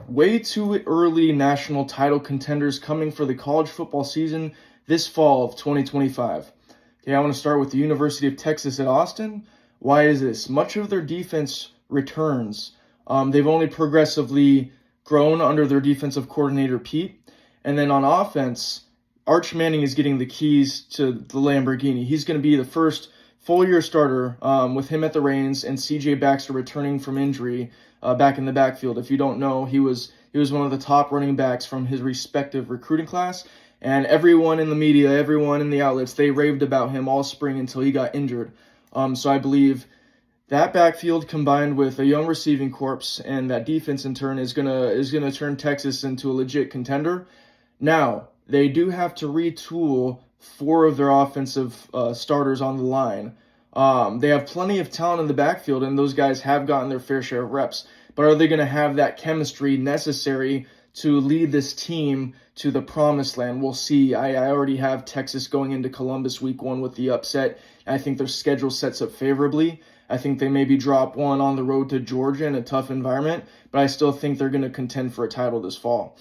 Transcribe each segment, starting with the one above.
way too early national title contenders coming for the college football season this fall of 2025. Okay, I want to start with the University of Texas at Austin. Why is this? Much of their defense returns. They've only progressively grown under their defensive coordinator, Pete. And then on offense, Arch Manning is getting the keys to the Lamborghini. He's going to be the first full-year starter with him at the reins and C.J. Baxter returning from injury back in the backfield. If you don't know, he was one of the top running backs from his respective recruiting class. And everyone in the media, everyone in the outlets, they raved about him all spring until he got injured. So I believe that backfield combined with a young receiving corps and that defense in turn is gonna turn Texas into a legit contender. Now, they do have to retool 4 of their offensive starters on the line. They have plenty of talent in the backfield, and those guys have gotten their fair share of reps. But are they going to have that chemistry necessary to lead this team to the promised land? We'll see. I already have Texas going into Columbus week 1 with the upset. I think their schedule sets up favorably. I think they maybe drop one on the road to Georgia in a tough environment, but I still think they're going to contend for a title this fall.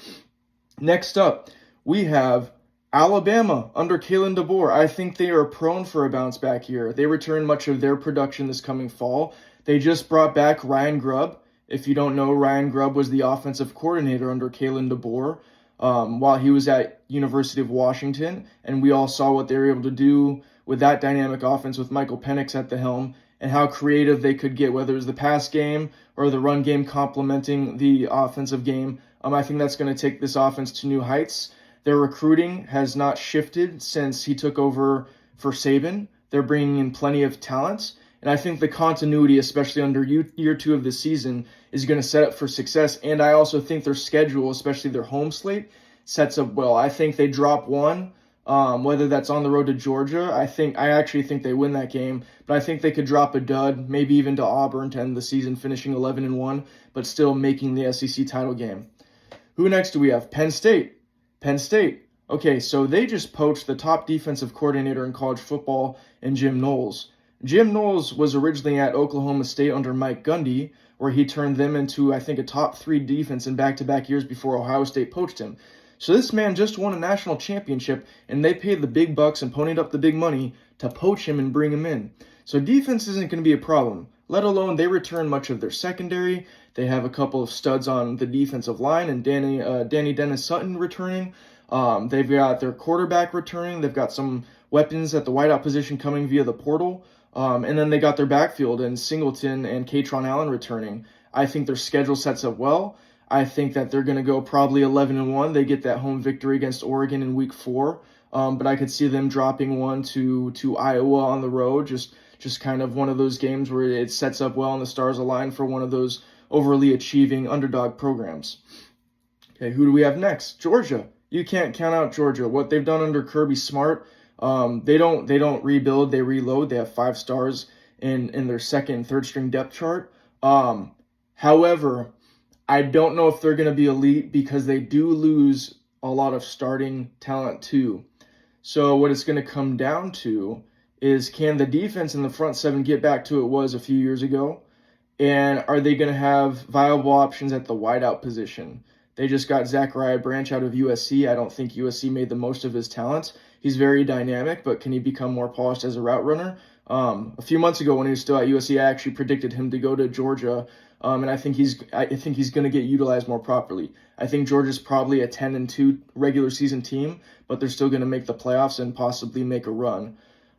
Next up, we have Alabama under Kalen DeBoer. I think they are prone for a bounce back year. They return much of their production this coming fall. They just brought back Ryan Grubb. If you don't know, Ryan Grubb was the offensive coordinator under Kalen DeBoer while he was at University of Washington, and we all saw what they were able to do with that dynamic offense with Michael Penix at the helm and how creative they could get, whether it was the pass game or the run game complementing the offensive game. I think that's going to take this offense to new heights. Their recruiting has not shifted since he took over for Saban. They're bringing in plenty of talent. And I think the continuity, especially under year 2 of the season, is going to set up for success. And I also think their schedule, especially their home slate, sets up well. I think they drop one, whether that's on the road to Georgia. I actually think they win that game. But I think they could drop a dud, maybe even to Auburn to end the season, finishing 11-1, but still making the SEC title game. Who next do we have? Penn State. Okay, so they just poached the top defensive coordinator in college football in Jim Knowles. Jim Knowles was originally at Oklahoma State under Mike Gundy, where he turned them into, I think, a top 3 defense in back-to-back years before Ohio State poached him. So this man just won a national championship, and they paid the big bucks and ponied up the big money to poach him and bring him in. So defense isn't going to be a problem, let alone they return much of their secondary. They have a couple of studs on the defensive line, and Danny Dennis Sutton returning. They've got their quarterback returning. They've got some weapons at the wideout position coming via the portal. And then they got their backfield and Singleton and Katron Allen returning. I think their schedule sets up well. I think that they're going to go probably 11-1. They get that home victory against Oregon in week 4. But I could see them dropping one to Iowa on the road. Just kind of one of those games where it sets up well and the stars align for one of those overly achieving underdog programs. Okay, who do we have next? Georgia. You can't count out Georgia. What they've done under Kirby Smart, they don't rebuild, they reload. They have 5 stars in their second and third string depth chart. However, I don't know if they're going to be elite because they do lose a lot of starting talent too. So what it's going to come down to is, can the defense in the front 7 get back to it was a few years ago? And are they going to have viable options at the wideout position? They just got Zachariah Branch out of USC. I don't think USC made the most of his talents. He's very dynamic, but can he become more polished as a route runner? A few months ago when he was still at USC, I actually predicted him to go to Georgia, and I think he's going to get utilized more properly. I think Georgia's probably a 10-2 regular season team, but they're still going to make the playoffs and possibly make a run.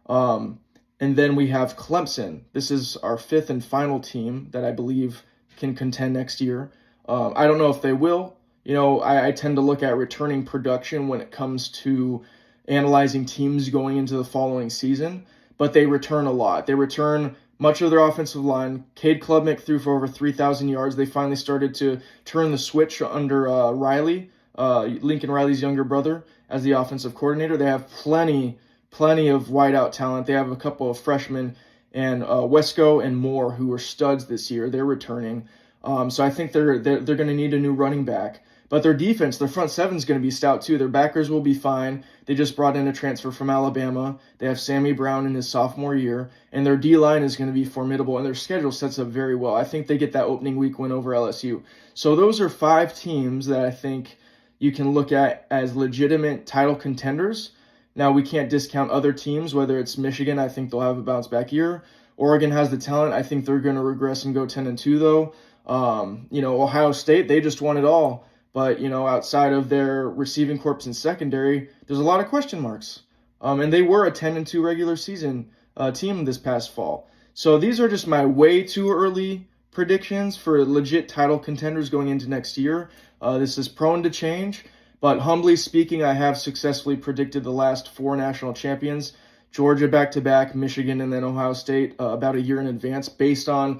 And then we have Clemson. This is our 5th and final team that I believe can contend next year. I don't know if they will. You know, I tend to look at returning production when it comes to analyzing teams going into the following season, but they return a lot. They return much of their offensive line. Cade Klubnik threw for over 3,000 yards. They finally started to turn the switch under Riley, Lincoln Riley's younger brother, as the offensive coordinator. They have plenty of wideout talent. They have a couple of freshmen, and Wesco and Moore, who were studs this year. They're returning. So I think they're going to need a new running back. But their defense, their front seven is going to be stout too. Their backers will be fine. They just brought in a transfer from Alabama. They have Sammy Brown in his sophomore year, and their D-line is going to be formidable, and their schedule sets up very well. I think they get that opening week win over LSU. So those are 5 teams that I think you can look at as legitimate title contenders. Now, we can't discount other teams, whether it's Michigan, I think they'll have a bounce back year. Oregon has the talent. I think they're going to regress and go 10-2 though. Ohio State, they just won it all. But, outside of their receiving corps and secondary, there's a lot of question marks. And they were a 10-2 regular season team this past fall. So these are just my way too early predictions for legit title contenders going into next year. This is prone to change. But humbly speaking, I have successfully predicted the last 4 national champions, Georgia back-to-back, Michigan, and then Ohio State about a year in advance based on,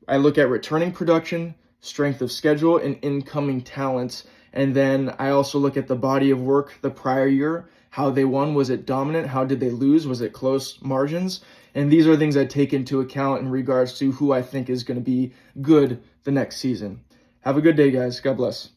I look at returning production, strength of schedule, and incoming talents. And then I also look at the body of work the prior year, how they won. Was it dominant? How did they lose? Was it close margins? And these are things I take into account in regards to who I think is going to be good the next season. Have a good day, guys. God bless.